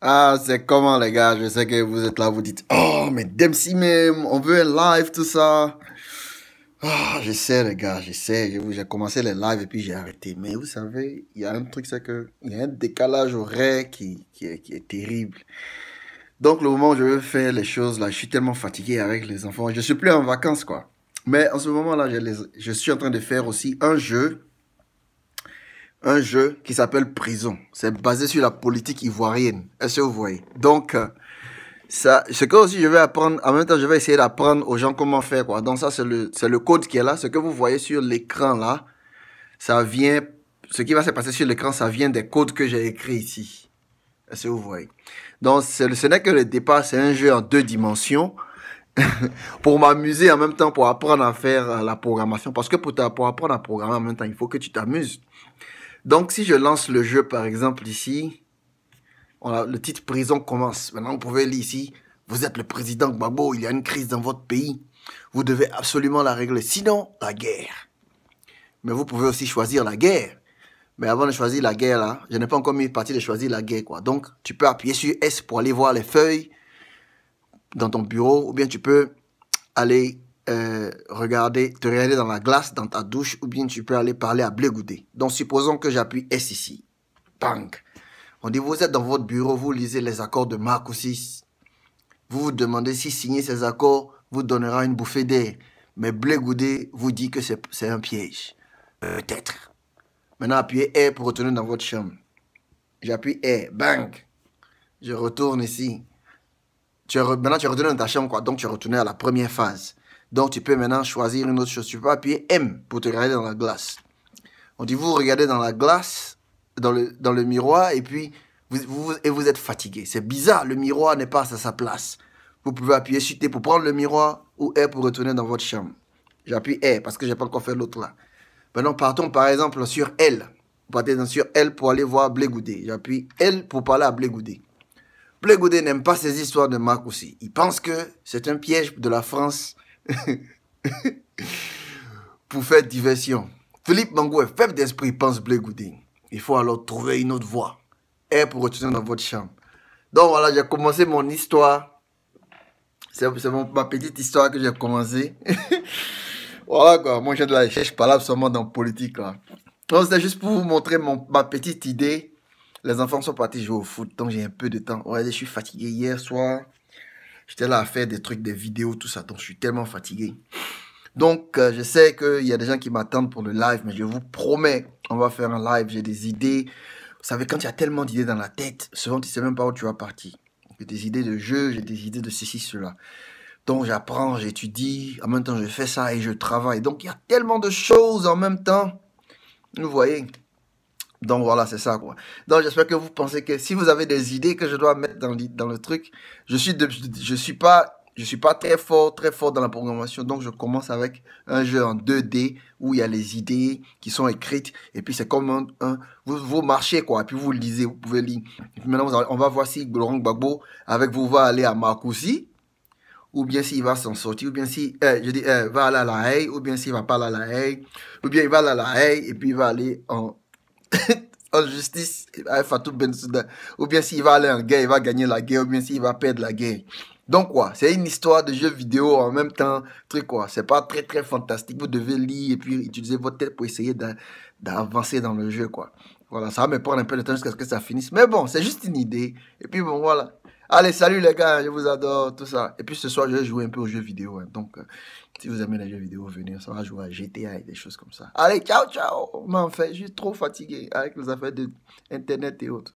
Ah, c'est comment les gars? Je sais que vous êtes là, vous dites, oh, mais Dempsey même, on veut un live, tout ça. Ah, j'essaie les gars, j'essaie. J'ai commencé les lives et puis j'ai arrêté. Mais vous savez, il y a un truc, c'est que il y a un décalage horaire qui est terrible. Donc le moment où je veux faire les choses là, je suis tellement fatigué avec les enfants. Je suis plus en vacances quoi. Mais en ce moment-là, je suis en train de faire aussi un jeu qui s'appelle Prison. C'est basé sur la politique ivoirienne. Est-ce que vous voyez? Donc, ça, ce que aussi je vais apprendre, en même temps, je vais essayer d'apprendre aux gens comment faire, quoi. Donc, ça, c'est le code qui est là. Ce que vous voyez sur l'écran, là, ça vient, ce qui va se passer sur l'écran, ça vient des codes que j'ai écrits ici. Est-ce que vous voyez? Donc, ce n'est que le départ, c'est un jeu en 2 dimensions pour m'amuser en même temps, pour apprendre à faire la programmation. Parce que pour apprendre à programmer en même temps, il faut que tu t'amuses. Donc, si je lance le jeu, par exemple, ici, le titre prison commence. Maintenant, vous pouvez lire ici, vous êtes le président Gbagbo, il y a une crise dans votre pays. Vous devez absolument la régler. Sinon, la guerre. Mais vous pouvez aussi choisir la guerre. Mais avant de choisir la guerre, là, je n'ai pas encore mis parti de choisir la guerre, quoi. Donc, tu peux appuyer sur S pour aller voir les feuilles dans ton bureau, ou bien tu peux aller te regarder dans la glace, dans ta douche, ou bien tu peux aller parler à Blé Goudé. Donc, supposons que j'appuie S ici. Bang. On dit, vous êtes dans votre bureau, vous lisez les accords de Marcoussis. Vous vous demandez si signer ces accords vous donnera une bouffée d'air. Mais Blé Goudé vous dit que c'est un piège. Peut-être. Maintenant, appuyez R pour retourner dans votre chambre. J'appuie R. Bang. Je retourne ici. Maintenant, tu es retourné dans ta chambre, quoi. Donc, tu es retourné à la première phase. Donc, tu peux maintenant choisir une autre chose. Tu peux appuyer M pour te regarder dans la glace. On dit, vous regardez dans la glace, dans le miroir, et puis, vous êtes fatigué. C'est bizarre, le miroir n'est pas à sa place. Vous pouvez appuyer sur T pour prendre le miroir ou R pour retourner dans votre chambre. J'appuie R parce que je n'ai pas encore fait l'autre là. Maintenant, partons par exemple sur L. Vous partez sur L pour aller voir Blé Goudé. J'appuie L pour parler à Blé Goudé. Blé Goudé n'aime pas ces histoires de Marcoussis. Il pense que c'est un piège de la France pour faire diversion. Philippe Mangou est faible d'esprit, pense Blé Goudé. Il faut alors trouver une autre voie. R pour retourner dans votre chambre. Donc voilà, j'ai commencé mon histoire. C'est ma petite histoire que j'ai commencé. Voilà quoi, moi j'ai de la recherche parlable seulement dans la politique là. Donc c'était juste pour vous montrer ma petite idée. Les enfants sont partis jouer au foot, donc j'ai un peu de temps. Ouais, je suis fatigué hier soir. J'étais là à faire des trucs, des vidéos, tout ça, donc je suis tellement fatigué. Donc je sais qu'il y a des gens qui m'attendent pour le live, mais je vous promets, on va faire un live, j'ai des idées. Vous savez, quand il y a tellement d'idées dans la tête, souvent tu ne sais même pas où tu vas partir. J'ai des idées de jeu, j'ai des idées de ceci, cela. Donc j'apprends, j'étudie, en même temps je fais ça et je travaille. Donc il y a tellement de choses en même temps. Vous voyez? Donc voilà, c'est ça quoi. Donc j'espère que vous pensez que si vous avez des idées que je dois mettre dans le truc, je suis pas très fort dans la programmation. Donc je commence avec un jeu en 2D où il y a les idées qui sont écrites et puis c'est comme vous marchez quoi, et puis vous lisez, vous pouvez lire. Et puis maintenant on va voir si Laurent Gbagbo avec vous va aller à Marcoussis ou bien s'il va s'en sortir, ou bien si, va aller à La Haye, ou bien s'il va pas aller à La Haye, ou bien il va aller à La Haye et puis il va aller en justice avec Fatou Bensouda, ou bien s'il va aller en guerre, il va gagner la guerre, ou bien s'il va perdre la guerre. Donc quoi, c'est une histoire de jeu vidéo en même temps, truc quoi, c'est pas très très fantastique, vous devez lire et puis utiliser votre tête pour essayer d'avancer dans le jeu quoi. Voilà, ça va me prendre un peu de temps jusqu'à ce que ça finisse, mais bon, c'est juste une idée, et puis bon voilà. Allez, salut les gars, je vous adore, tout ça. Et puis ce soir, je vais jouer un peu aux jeux vidéo. Hein. Donc, si vous aimez les jeux vidéo, venez, ça va jouer à GTA et des choses comme ça. Allez, ciao, ciao. Mais en fait, je suis trop fatigué avec les affaires d'Internet et autres.